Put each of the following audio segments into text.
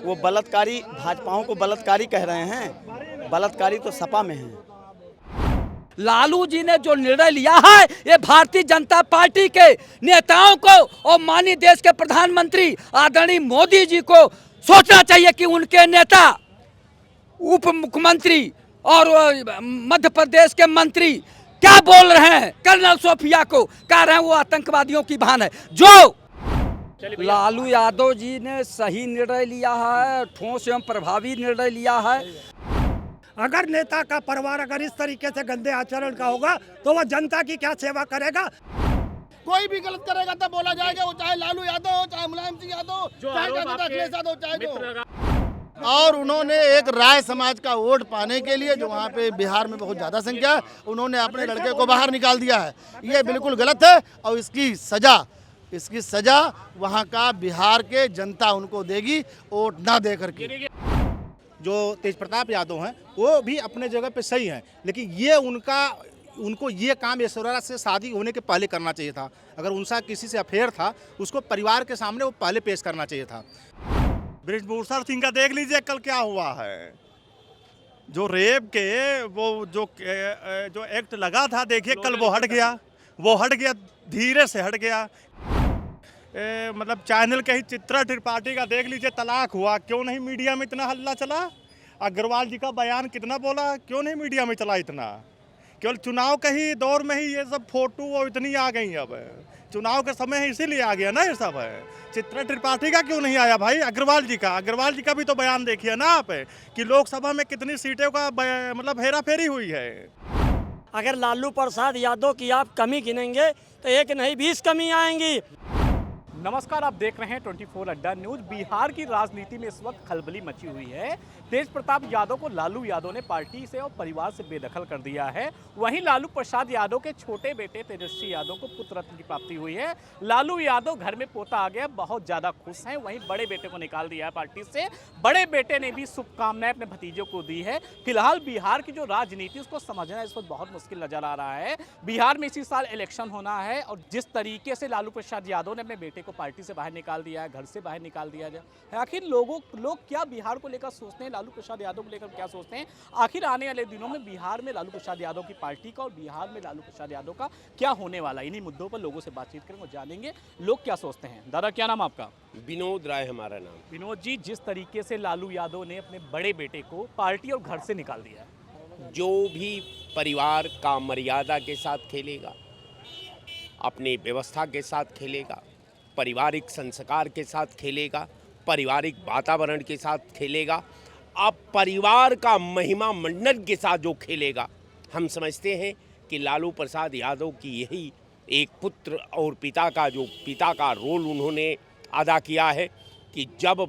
वो बलात्कारी भाजपाओं को बलात्कारी कह रहे हैं, बलात्कारी तो सपा में है। लालू जी ने जो निर्णय लिया है ये भारतीय जनता पार्टी के नेताओं को और माननीय देश के प्रधानमंत्री आदरणीय मोदी जी को सोचना चाहिए कि उनके नेता उप मुख्यमंत्री और मध्य प्रदेश के मंत्री क्या बोल रहे हैं। कर्नल सोफिया को कह रहे हैं वो आतंकवादियों की भान है। जो लालू यादव जी ने सही निर्णय लिया है, ठोस एवं प्रभावी निर्णय लिया है। अगर नेता का परिवार अगर इस तरीके से गंदे आचरण का होगा तो वह जनता की क्या सेवा करेगा। कोई भी गलत करेगा तब बोला जाएगा, वो चाहे लालू यादव हो, चाहे मुलायम सिंह यादव हो, चाहे अखिलेश यादव, चाहे जो। और उन्होंने एक राय समाज का वोट पाने के लिए, जो वहाँ पे बिहार में बहुत ज्यादा संख्या है, उन्होंने अपने लड़के को बाहर निकाल दिया है। ये बिल्कुल गलत है और इसकी सजा वहाँ का बिहार के जनता उनको देगी, वोट ना दे करके। जो तेज प्रताप यादव हैं वो भी अपने जगह पे सही हैं, लेकिन ये उनको ये काम ऐश्वर्या से शादी होने के पहले करना चाहिए था। अगर उनका किसी से अफेयर था उसको परिवार के सामने वो पहले पेश करना चाहिए था। बृजभूषण सिंह का देख लीजिए कल क्या हुआ है, जो रेप के वो जो एक्ट लगा था, देखिए कल वो हट गया, धीरे से हट गया। मतलब चैनल के ही चित्रा त्रिपाठी का देख लीजिए, तलाक हुआ, क्यों नहीं मीडिया में इतना हल्ला चला। अग्रवाल जी का बयान कितना बोला, क्यों नहीं मीडिया में चला इतना। केवल चुनाव के ही दौर में ही ये सब फोटो और इतनी आ गई। अब चुनाव के समय है इसीलिए आ गया ना ये सब है। चित्रा त्रिपाठी का क्यों नहीं आया भाई, अग्रवाल जी का भी तो बयान देखिए ना आप, कि लोकसभा में कितनी सीटों का मतलब हेरा फेरी हुई है। अगर लालू प्रसाद यादव की आप कमी गिनेंगे तो एक नहीं 20 कमी आएंगी। नमस्कार, आप देख रहे हैं 24 अड्डा न्यूज। बिहार की राजनीति में इस वक्त खलबली मची हुई है। तेज प्रताप यादव को लालू यादव ने पार्टी से और परिवार से बेदखल कर दिया है। वहीं लालू प्रसाद यादव के छोटे बेटे तेजस्वी यादव को पुत्र रत्न की प्राप्ति हुई है। लालू यादव घर में पोता आ गया, बहुत ज्यादा खुश हैं। वहीं बड़े बेटे को निकाल दिया है पार्टी से। बड़े बेटे ने भी शुभकामनाएं अपने भतीजों को दी है। फिलहाल बिहार की जो राजनीति उसको समझना इस वक्त बहुत मुश्किल नजर आ रहा है। बिहार में इसी साल इलेक्शन होना है और जिस तरीके से लालू प्रसाद यादव ने अपने बेटे को पार्टी से बाहर निकाल दिया है, घर से बाहर निकाल दिया जाए, आखिर लोग क्या बिहार को लेकर सोचते हैं, लालू प्रसाद यादव को लेकर क्या सोचते हैं। आखिर आने वाले दिनों में बिहार में लालू प्रसाद यादव की पार्टी का और बिहार में लालू प्रसाद यादव का क्या होने वाला, इन्हीं मुद्दों पर लोगों से बातचीत करेंगे और जानेंगे लोग क्या सोचते हैं। दादा, क्या नाम आपका? विनोद राय हमारा नाम। विनोद जी, जिस तरीके से लालू यादव ने अपने बड़े बेटे को पार्टी और घर से निकाल दिया है, जो भी परिवार का मर्यादा के साथ खेलेगा, अपनी व्यवस्था के साथ खेलेगा, पारिवारिक संस्कार के साथ खेलेगा, पारिवारिक वातावरण के साथ खेलेगा, अब परिवार का महिमा मंडन के साथ जो खेलेगा, हम समझते हैं कि लालू प्रसाद यादव की यही एक पुत्र और पिता का रोल उन्होंने अदा किया है कि जब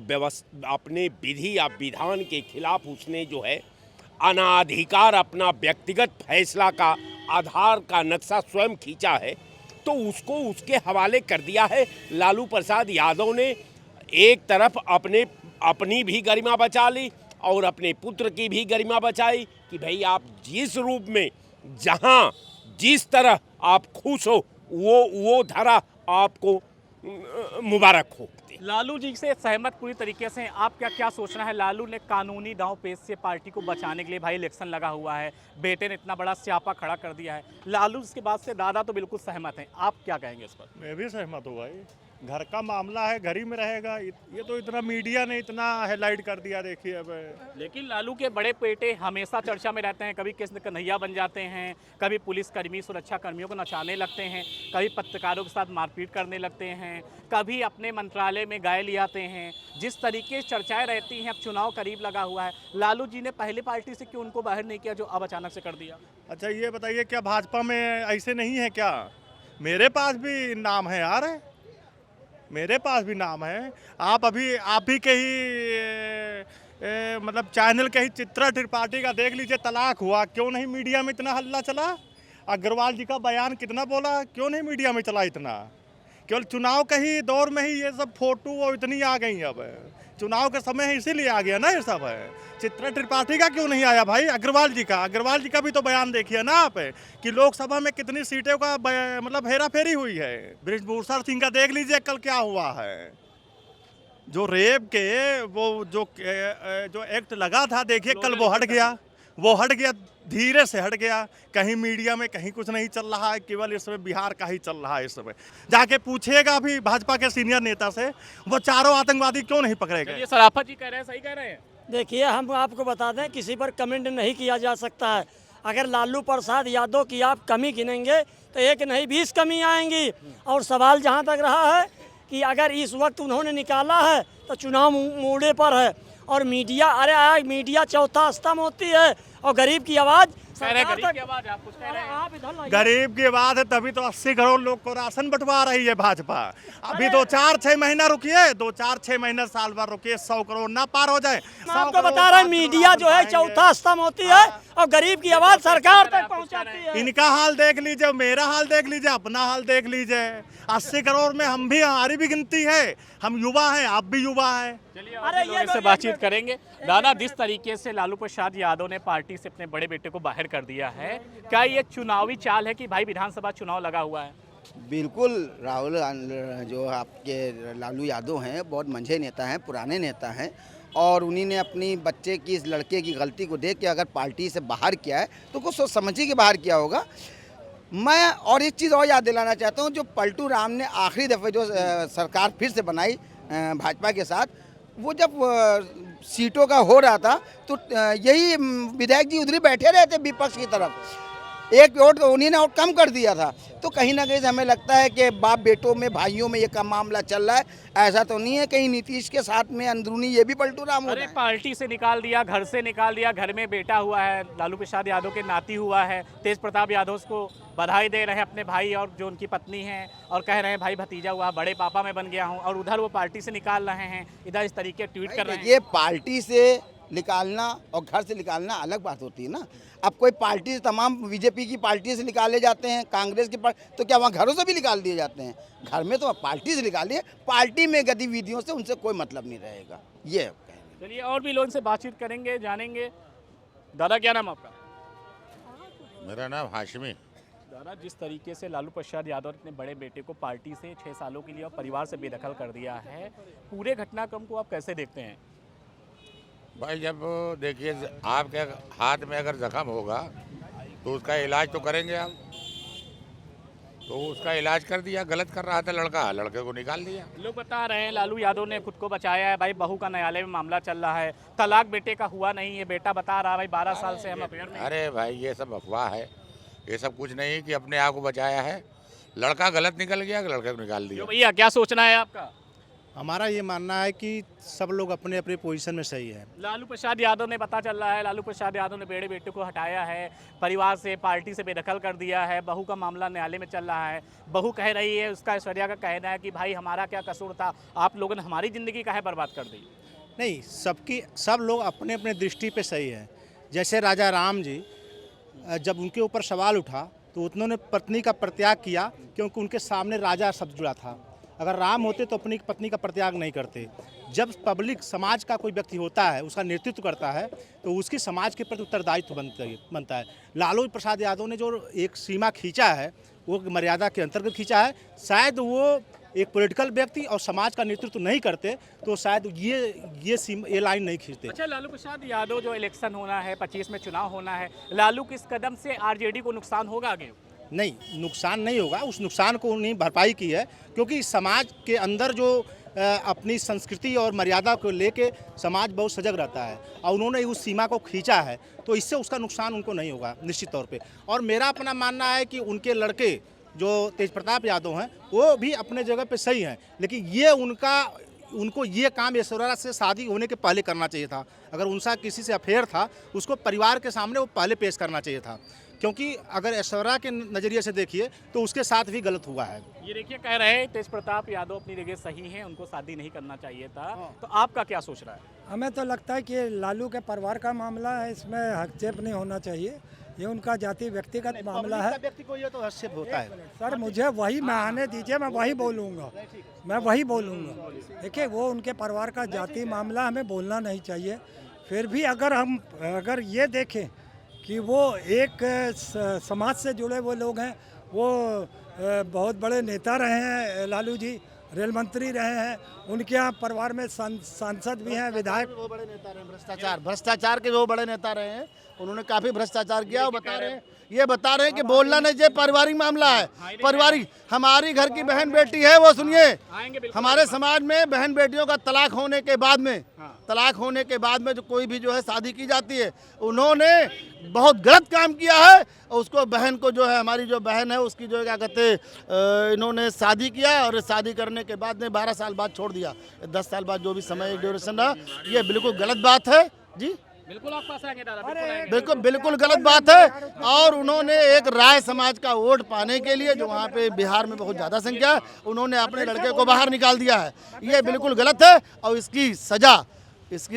अपने विधि या विधान के खिलाफ उसने जो है अनाधिकार अपना व्यक्तिगत फैसला का आधार का नक्शा स्वयं खींचा है, तो उसको उसके हवाले कर दिया है। लालू प्रसाद यादव ने एक तरफ अपनी भी गरिमा बचा ली और अपने पुत्र की भी गरिमा बचाई कि भाई आप जिस रूप में जहां जिस तरह आप खुश हो वो धरा आपको मुबारक हो। लालू जी से सहमत पूरी तरीके से। आप क्या सोचना है? लालू ने कानूनी दांव पेच से पार्टी को बचाने के लिए, भाई इलेक्शन लगा हुआ है, बेटे ने इतना बड़ा स्यापा खड़ा कर दिया है, लालू इसके बाद से दादा तो बिल्कुल सहमत हैं, आप क्या कहेंगे इस पर? मैं भी सहमत हूँ भाई, घर का मामला है, घर ही में रहेगा। ये तो इतना मीडिया ने इतना हाईलाइट कर दिया, देखिए अब। लेकिन लालू के बड़े बेटे हमेशा चर्चा में रहते हैं, कभी कृष्ण कन्हैया बन जाते हैं, कभी पुलिसकर्मी सुरक्षा कर्मियों को नचाने लगते हैं, कभी पत्रकारों के साथ मारपीट करने लगते हैं, कभी अपने मंत्रालय में गाय ले आते हैं। जिस तरीके से चर्चाएं रहती हैं, अब चुनाव करीब लगा हुआ है, लालू जी ने पहले पार्टी से क्यों उनको बाहर नहीं किया जो अब अचानक से कर दिया? अच्छा ये बताइए, क्या भाजपा में ऐसे नहीं है क्या? मेरे पास भी नाम है यार, मेरे पास भी नाम है। आप ही के ही मतलब चैनल के ही चित्रा त्रिपाठी का देख लीजिए, तलाक हुआ, क्यों नहीं मीडिया में इतना हल्ला चला। अग्रवाल जी का बयान कितना बोला, क्यों नहीं मीडिया में चला इतना। केवल चुनाव के ही दौर में ही ये सब फोटो और इतनी आ गई। अब चुनाव के समय है इसीलिए आ गया ना ये सब है। चित्रा त्रिपाठी का क्यों नहीं आया भाई, अग्रवाल जी का भी तो बयान देखिए ना आप, कि लोकसभा में कितनी सीटों का मतलब हेरा फेरी हुई है। बृजभूषण सिंह का देख लीजिए कल क्या हुआ है, जो रेप के जो एक्ट लगा था, देखिए कल वो हट गया, धीरे से हट गया। कहीं मीडिया में कहीं कुछ नहीं चल रहा है, केवल इस समय बिहार का ही चल रहा है। इस समय जाके पूछिएगा अभी भाजपा के सीनियर नेता से, वो चारों आतंकवादी क्यों नहीं पकड़े गए। ये सराफत जी कह रहे हैं, सही कह रहे हैं। देखिए, हम आपको बता दें, किसी पर कमेंट नहीं किया जा सकता है। अगर लालू प्रसाद यादव की आप कमी गिनेंगे तो एक नहीं 20 कमी आएंगी। और सवाल जहां तक रहा है कि अगर इस वक्त उन्होंने निकाला है तो चुनाव मोड़े पर है। और मीडिया, अरे आज मीडिया चौथा स्तंभ होती है और गरीब की आवाज़ गरीब की आवाज़ आप कुछ कह रहे हैं। गरीब की बात है, तभी तो 80 करोड़ लोग को राशन बंटवा रही है भाजपा। अभी 2-4-6 महीना रुकिए, 2-4-6 महीना साल भर रुकिए, 100 करोड़ ना पार हो जाए। मैं आपको बता रहा हूँ, मीडिया जो है चौथा स्तंभ होती है और गरीब की आवाज़ सरकार तक पहुँचाती है। इनका हाल देख लीजिए, मेरा हाल देख लीजिए, अपना हाल देख लीजिए। 80 करोड़ में हम भी, हमारी भी गिनती है। हम युवा हैं, आप भी युवा हैं। अरे ये से बातचीत करेंगे। दादा, जिस तरीके से लालू प्रसाद यादव ने पार्टी से अपने बड़े बेटे को बाहर कर दिया है, क्या ये चुनावी चाल है कि भाई विधानसभा चुनाव लगा हुआ है? बिल्कुल, राहुल जो आपके लालू यादव हैं बहुत मंझे नेता हैं, पुराने नेता हैं, और उन्हीं ने अपनी बच्चे की, इस लड़के की गलती को देख के अगर पार्टी से बाहर किया है तो कुछ सोच समझी के बाहर किया होगा। मैं और एक चीज़ और याद दिलाना चाहता हूँ, जो पलटू राम ने आखिरी दफ़े जो सरकार फिर से बनाई भाजपा के साथ, वो जब सीटों का हो रहा था तो यही विधायक जी उधर ही बैठे रहे थे विपक्ष की तरफ। एक वोट उन्हीं ने और कम कर दिया था। तो कहीं ना कहीं हमें लगता है कि बाप बेटों में, भाइयों में ये का मामला चल रहा है। ऐसा तो नहीं है कहीं नीतीश के साथ में अंदरूनी ये भी पलटू राम हो रहा है। पार्टी से निकाल दिया, घर से निकाल दिया, घर में बेटा हुआ है, लालू प्रसाद यादव के नाती हुआ है। तेज प्रताप यादव को बधाई दे रहे हैं अपने भाई और जो उनकी पत्नी हैं, और कह रहे हैं भाई भतीजा हुआ, बड़े पापा मैं बन गया हूँ। और उधर वो पार्टी से निकाल रहे हैं, इधर इस तरीके ट्वीट कर रहे हैं। ये पार्टी से निकालना और घर से निकालना अलग बात होती है ना। अब कोई पार्टी से, तमाम बीजेपी की पार्टी से निकाले जाते हैं, कांग्रेस की पार्टी, तो क्या वहाँ घरों से भी निकाल दिए जाते हैं? घर में तो पार्टी से निकालिए, पार्टी में गतिविधियों से उनसे कोई मतलब नहीं रहेगा। ये चलिए, और भी लोगों से बातचीत करेंगे, जानेंगे। दादा, क्या नाम आपका? मेरा नाम हाशमी। दादा, जिस तरीके से लालू प्रसाद यादव ने अपने बड़े बेटे को पार्टी से 6 सालों के लिए और परिवार से बेदखल कर दिया है, पूरे घटनाक्रम को आप कैसे देखते हैं? भाई, जब देखिए आपके हाथ में अगर जख्म होगा तो उसका इलाज तो करेंगे आप। तो उसका इलाज कर दिया, गलत कर रहा था लड़का, लड़के को निकाल दिया। लोग बता रहे हैं लालू यादव ने खुद को बचाया है। भाई, बहू का न्यायालय में मामला चल रहा है, तलाक बेटे का हुआ नहीं है। बेटा बता रहा है भाई 12 साल से हम अफेयर में। अरे भाई, ये सब अफवाह है, ये सब कुछ नहीं कि अपने आप को बचाया है। लड़का गलत निकल गया, लड़के को निकाल दिया। भैया, क्या सोचना है आपका? हमारा ये मानना है कि सब लोग अपने अपने पोजीशन में सही है। लालू प्रसाद यादव ने, पता चल रहा है लालू प्रसाद यादव ने बड़े बेटे को हटाया है, परिवार से, पार्टी से बेदखल कर दिया है। बहू का मामला न्यायालय में चल रहा है। बहू कह रही है, उसका ऐश्वर्या का कहना है कि भाई हमारा क्या कसूर था, आप लोगों ने हमारी ज़िंदगी काहे बर्बाद कर दी। नहीं, सब लोग अपने अपने दृष्टि पे सही है। जैसे राजा राम जी, जब उनके ऊपर सवाल उठा तो उन्होंने पत्नी का परित्याग किया, क्योंकि उनके सामने राजा शब्द जुड़ा था। अगर राम होते तो अपनी पत्नी का परित्याग नहीं करते। जब पब्लिक, समाज का कोई व्यक्ति होता है, उसका नेतृत्व करता है, तो उसकी समाज के प्रति उत्तरदायित्व बनता है। लालू प्रसाद यादव ने जो एक सीमा खींचा है, वो मर्यादा के अंतर्गत खींचा है। शायद वो एक पॉलिटिकल व्यक्ति और समाज का नेतृत्व नहीं करते तो शायद ये लाइन नहीं खींचते। अच्छा, लालू प्रसाद यादव, जो इलेक्शन होना है, 25 में चुनाव होना है, लालू किस कदम से आरजेडी को नुकसान होगा आगे? नहीं, नुकसान नहीं होगा। उस नुकसान को उन्हें भरपाई की है, क्योंकि समाज के अंदर जो अपनी संस्कृति और मर्यादा को लेके समाज बहुत सजग रहता है, और उन्होंने उस सीमा को खींचा है, तो इससे उसका नुकसान उनको नहीं होगा निश्चित तौर पे। और मेरा अपना मानना है कि उनके लड़के जो तेज प्रताप यादव हैं, वो भी अपने जगह पे सही हैं, लेकिन ये उनको ये काम ऐश्वर्या से शादी होने के पहले करना चाहिए था। अगर उनका किसी से अफेयर था, उसको परिवार के सामने वो पहले पेश करना चाहिए था, क्योंकि अगर ऐश्वर्या के नज़रिए से देखिए तो उसके साथ भी गलत हुआ है। ये देखिए, कह रहे हैं तेज प्रताप यादव अपनी जगह सही हैं, उनको शादी नहीं करना चाहिए था। तो आपका क्या सोच रहा है? हमें तो लगता है कि लालू के परिवार का मामला है, इसमें हस्तक्षेप नहीं होना चाहिए। ये उनका जाति व्यक्तिगत मामला है। व्यक्ति को ये तो हस्तक्षेप होता है। सर, मुझे वही मैं आने दीजिए, मैं वही बोलूँगा। देखिए, वो उनके परिवार का जाति मामला, हमें बोलना नहीं चाहिए। फिर भी अगर ये देखें कि वो एक समाज से जुड़े हुए लोग हैं, वो बहुत बड़े नेता रहे हैं लालू जी, रेल मंत्री रहे हैं, उनके यहाँ परिवार में सांसद भी हैं, विधायक। वो बड़े नेता रहे, भ्रष्टाचार के जो बड़े नेता रहे हैं, उन्होंने काफी भ्रष्टाचार किया। वो बता रहे हैं कि बोलना नहीं चाहिए, पारिवारिक मामला है। पारिवारिक, हमारी घर की बहन बेटी है, वो सुनिए, हमारे समाज में बहन बेटियों का तलाक होने के बाद में जो कोई भी जो है शादी की जाती है, उन्होंने बहुत गलत काम किया है। और उसको बहन को जो है, हमारी जो बहन है उसकी जो क्या कहते इन्होंने शादी किया, और शादी करने के बाद में 12 साल बाद छोड़ दिया, 10 साल बाद जो भी समय ड्यूरेशन रहा, ये बिल्कुल गलत बात है जी। बिल्कुल आप पास आएंगे दादा, बिल्कुल गलत बात है। और उन्होंने एक राय समाज का वोट पाने के लिए, जो वहाँ पे बिहार में बहुत ज़्यादा संख्या है, उन्होंने अपने लड़के को बाहर निकाल दिया है। ये बिल्कुल गलत है, और इसकी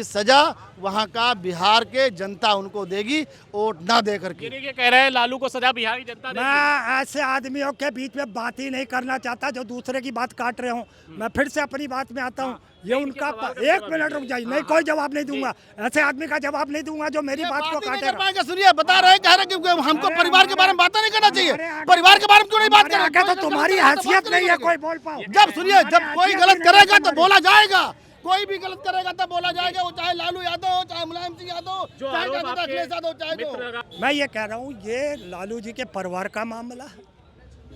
सजा वहाँ का बिहार के जनता उनको देगी, वोट ना दे करके। ये कह रहे हैं लालू को सजा बिहार की जनता देगी। मैं ऐसे आदमियों के बीच में बात ही नहीं करना चाहता जो दूसरे की बात काट रहे हो। मैं फिर से अपनी बात में आता हूँ। ये उनका 1 मिनट रुक जाइए, नहीं कोई जवाब नहीं दूंगा, ऐसे आदमी का जवाब नहीं दूंगा जो मेरी बात को काटेगा। सुनिए, बता रहे हैं, कह रहे हैं कि हमको परिवार के बारे में बात नहीं करना चाहिए। परिवार के बारे में क्यों नहीं बात करें? तो तुम्हारी हैसियत नहीं है कोई बोल पाओ। जब कोई गलत करेगा तो बोला जाएगा, कोई भी गलत करेगा तो बोला जाएगा, वो चाहे लालू यादव हो, चाहे मुलायम सिंह यादव हो, चाहे अखिलेश यादव, चाहे जो। मैं ये कह रहा हूँ, ये लालू जी के परिवार का मामला है।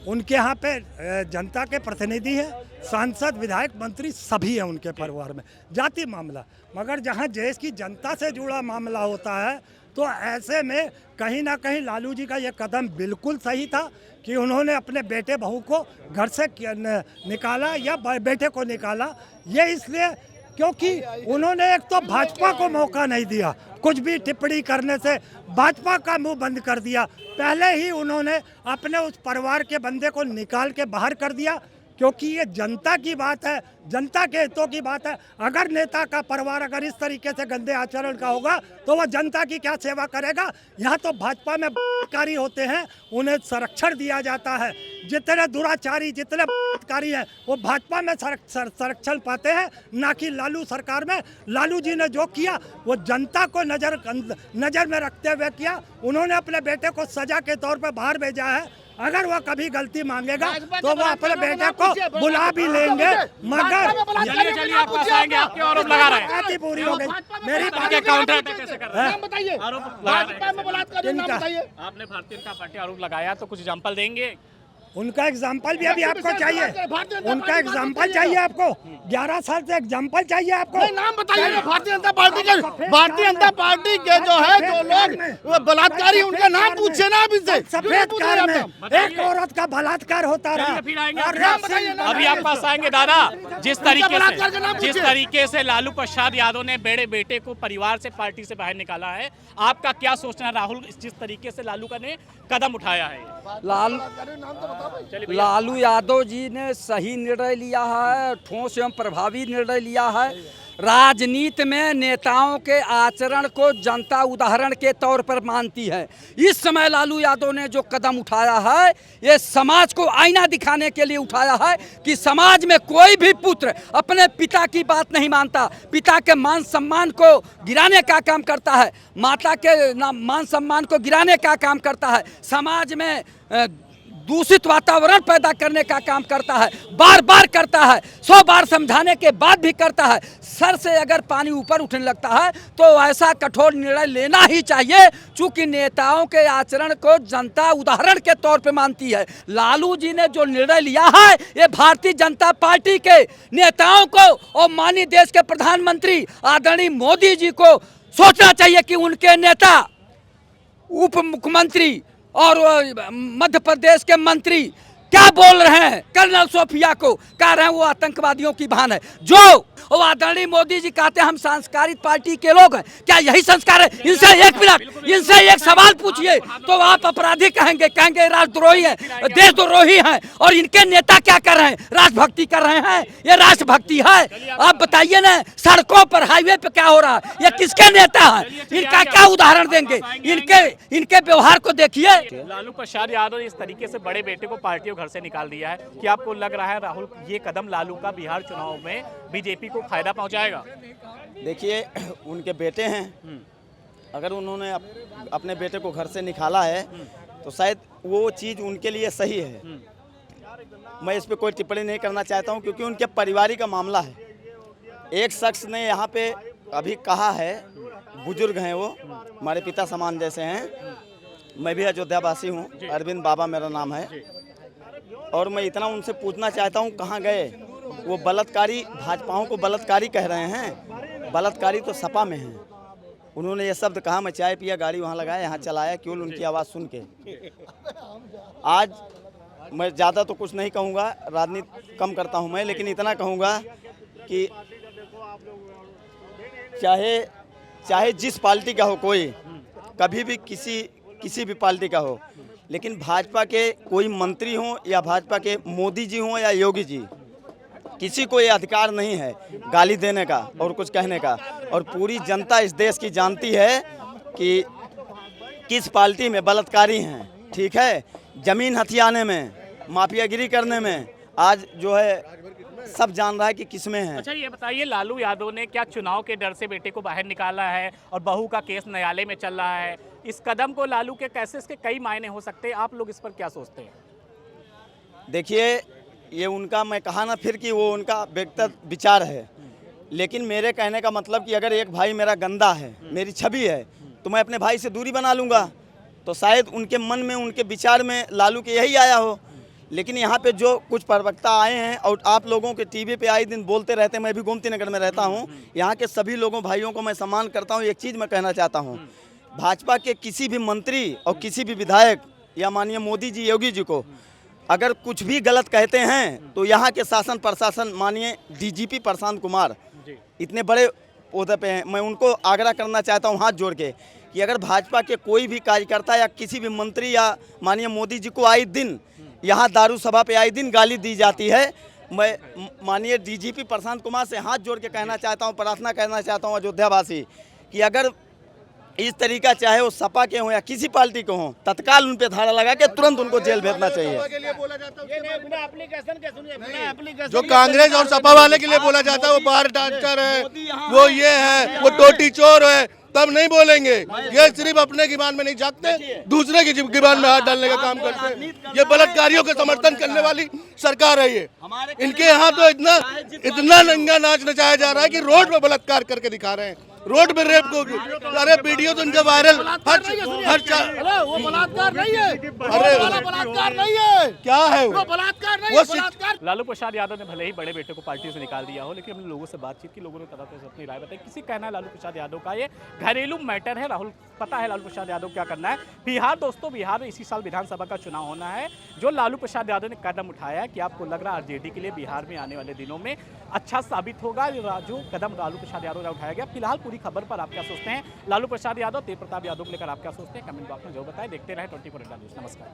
उनके यहाँ पे जनता के प्रतिनिधि हैं, सांसद, विधायक, मंत्री सभी हैं उनके परिवार में। जाति मामला, मगर जहाँ देश की जनता से जुड़ा मामला होता है, तो ऐसे में कहीं ना कहीं लालू जी का ये कदम बिल्कुल सही था कि उन्होंने अपने बेटे बहू को घर से निकाला या बेटे को निकाला। ये इसलिए क्योंकि उन्होंने एक तो भाजपा को मौका नहीं दिया, कुछ भी टिप्पणी करने से भाजपा का मुंह बंद कर दिया। पहले ही उन्होंने अपने उस परिवार के बंदे को निकाल के बाहर कर दिया, क्योंकि ये जनता की बात है, जनता के हितों की बात है। अगर नेता का परिवार अगर इस तरीके से गंदे आचरण का होगा तो वह जनता की क्या सेवा करेगा। यहाँ तो भाजपा में बलात्कारी होते हैं, उन्हें संरक्षण दिया जाता है। जितने दुराचारी, जितने बलात्कारी हैं, वो भाजपा में संरक्षण पाते हैं, ना कि लालू सरकार में। लालू जी ने जो किया वो जनता को नजर में रखते हुए किया। उन्होंने अपने बेटे को सजा के तौर पर बाहर भेजा है। अगर वह कभी गलती मांगेगा तो वो अपने बेटे को बुला भी लेंगे, मगर चलिए आप पास आएंगे, आपके आरोप लगा रहे हैं। पूरी हो गई मेरी बात। काउंटर अटैक कैसे कर रहे हैं? बताइए, आरोप लगा रहे हैं। बताइए। आपने भारतीय जनता पार्टी आरोप लगाया, तो कुछ एग्जाम्पल देंगे? उनका एग्जाम्पल भी अभी आपको चाहिए, उनका एग्जाम्पल चाहिए आपको। 11 साल से एग्जाम्पल चाहिए आपको। नाम बताइए भारतीय जनता पार्टी के, जो है, जो लोग बलात्कारी, उनका नाम पूछे ना अभी से। सफेद कार में एक औरत का बलात्कार होता रहा। अभी आप पास आएंगे दादा। जिस तरीके से लालू प्रसाद यादव ने बड़े बेटे को परिवार से, पार्टी से बाहर निकाला है, आपका क्या सोचना है राहुल, जिस तरीके से लालू का ने कदम उठाया है? लालू यादव जी ने सही निर्णय लिया है, ठोस एवं प्रभावी निर्णय लिया है। राजनीति में नेताओं के आचरण को जनता उदाहरण के तौर पर मानती है। इस समय लालू यादव ने जो कदम उठाया है, ये समाज को आईना दिखाने के लिए उठाया है कि समाज में कोई भी पुत्र अपने पिता की बात नहीं मानता, पिता के मान सम्मान को गिराने का काम करता है, माता के मान सम्मान को गिराने का काम करता है, समाज में दूषित वातावरण पैदा करने का काम करता है, बार बार करता है, 100 बार समझाने के बाद भी करता है। सर से अगर पानी ऊपर उठने लगता है तो ऐसा कठोर निर्णय लेना ही चाहिए, चूंकि नेताओं के आचरण को जनता उदाहरण के तौर पे मानती है। लालू जी ने जो निर्णय लिया है, ये भारतीय जनता पार्टी के नेताओं को और माननीय देश के प्रधानमंत्री आदरणीय मोदी जी को सोचना चाहिए कि उनके नेता, उप मुख्यमंत्री और मध्य प्रदेश के मंत्री क्या बोल रहे हैं। कर्नल सोफिया को कह रहे हैं वो आतंकवादियों की बहन है। जो आदरणीय मोदी जी कहते हैं हम सांस्कृतिक पार्टी के लोग हैं, क्या यही संस्कार है? इनसे एक मिनट, इनसे एक सवाल पूछिए तो आप अपराधी कहेंगे राष्ट्रद्रोही हैं, देशद्रोही हैं। और इनके नेता क्या कर रहे हैं? राष्ट्रभक्ति कर रहे हैं। ये राष्ट्रभक्ति है? आप बताइए ना, सड़कों पर, हाईवे पे क्या हो रहा है? ये किसके नेता है? इनका क्या उदाहरण देंगे? इनके व्यवहार को देखिए। लालू प्रसाद यादव ने इस तरीके से बड़े बेटे को पार्टी घर से निकाल दिया है, कि आपको लग रहा है राहुल ये कदम लालू का बिहार चुनाव में बीजेपी को फायदा पहुंचाएगा? देखिए, उनके बेटे हैं, अगर उन्होंने अपने बेटे को घर से निकाला है तो शायद वो चीज़ उनके लिए सही है, मैं इस पर कोई टिप्पणी नहीं करना चाहता हूं, क्योंकि उनके परिवार का मामला है। एक शख्स ने यहाँ पे अभी कहा है, बुजुर्ग हैं वो, हमारे पिता समान जैसे हैं। मैं भी अयोध्यावासी हूँ, अरविंद बाबा मेरा नाम है। और मैं इतना उनसे पूछना चाहता हूँ, कहाँ गए वो बलात्कारी? भाजपाओं को बलात्कारी कह रहे हैं, बलात्कारी तो सपा में हैं। उन्होंने ये शब्द कहा, मैं चाय पिया, गाड़ी वहाँ लगाया, यहाँ चलाया, केवल उनकी आवाज़ सुन के। आज मैं ज़्यादा तो कुछ नहीं कहूँगा, राजनीति कम करता हूँ मैं, लेकिन इतना कहूँगा कि चाहे जिस पार्टी का हो कोई, कभी भी किसी भी पार्टी का हो, लेकिन भाजपा के कोई मंत्री हों या भाजपा के मोदी जी हों या योगी जी, किसी को ये अधिकार नहीं है गाली देने का और कुछ कहने का। और पूरी जनता इस देश की जानती है कि किस पार्टी में बलात्कारी हैं, ठीक है, जमीन हथियाने में, माफियागिरी करने में, आज जो है सब जान रहा है कि किसमें है। अच्छा ये बताइए, लालू यादव ने क्या चुनाव के डर से बेटे को बाहर निकाला है और बहू का केस न्यायालय में चल रहा है? इस कदम को लालू के कैसे, इसके कई मायने हो सकते हैं, आप लोग इस पर क्या सोचते हैं? देखिए, ये उनका, मैं कहा ना फिर कि वो उनका व्यक्तिगत विचार है, लेकिन मेरे कहने का मतलब कि अगर एक भाई मेरा गंदा है, मेरी छवि है, तो मैं अपने भाई से दूरी बना लूँगा। तो शायद उनके मन में, उनके विचार में लालू के यही आया हो। लेकिन यहाँ पे जो कुछ प्रवक्ता आए हैं और आप लोगों के टीवी पे आए दिन बोलते रहते हैं, मैं भी गोमती नगर में रहता हूँ, यहाँ के सभी लोगों भाइयों को मैं सम्मान करता हूँ। एक चीज़ मैं कहना चाहता हूँ, भाजपा के किसी भी मंत्री और किसी भी विधायक या माननीय मोदी जी, योगी जी को अगर कुछ भी गलत कहते हैं, तो यहाँ के शासन प्रशासन, माननीय डीजीपी प्रशांत कुमार इतने बड़े ओहदे पे हैं, मैं उनको आग्रह करना चाहता हूँ हाथ जोड़ के कि अगर भाजपा के कोई भी कार्यकर्ता या किसी भी मंत्री या माननीय मोदी जी को आए दिन यहाँ दारू सभा पे आए दिन गाली दी जाती है, मैं माननीय डीजीपी प्रशांत कुमार से हाथ जोड़ के कहना चाहता हूँ, प्रार्थना करना चाहता हूँ अयोध्यावासी कि अगर इस तरीका चाहे वो सपा के हों या किसी पार्टी के हों, तत्काल उन पे धारा लगा के तुरंत उनको जेल भेजना चाहिए। जो कांग्रेस और सपा वाले के लिए बोला जाता है वो बार डांचर है, वो ये है, वो टोटी चोर है, तब नहीं बोलेंगे। ये सिर्फ अपने गिबान में नहीं झांकते, दूसरे की गिबान में हाथ डालने का काम करते हैं। ये बलात्कारियों का समर्थन करने वाली सरकार है ये। इनके यहाँ तो इतना नंगा नाच नचाया जा रहा है कि रोड पे बलात्कार करके दिखा रहे हैं, रोड पे रेप को। अरे वीडियो तो इनका वायरल वो बलात्कार नहीं है, अरे बलात्कार नहीं है, क्या है वो बलात्कार नहीं है, बलात्कार। लालू प्रसाद यादव ने भले ही बड़े बेटे को पार्टी से निकाल दिया हो, लेकिन हमने लोगों से बातचीत की, लोगों ने तरह से अपनी राय बताई। किसी कहना है लालू प्रसाद यादव का ये घरेलू मैटर है, राहुल पता है लालू प्रसाद यादव क्या करना है। बिहार दोस्तों, बिहार में इसी साल विधानसभा का चुनाव होना है। जो लालू प्रसाद यादव ने कदम उठाया है, कि आपको लग रहा है आरजेडी के लिए बिहार में आने वाले दिनों में अच्छा साबित होगा जो कदम लालू प्रसाद यादव ने उठाया गया। फिलहाल पूरी खबर पर आप क्या सोचते हैं? लालू प्रसाद यादव, तेज प्रताप यादव को लेकर आप क्या सोचते हैं? कमेंट बॉक्स में जो बताएं। देखते रहे 24 अड्डा न्यूज़। नमस्कार।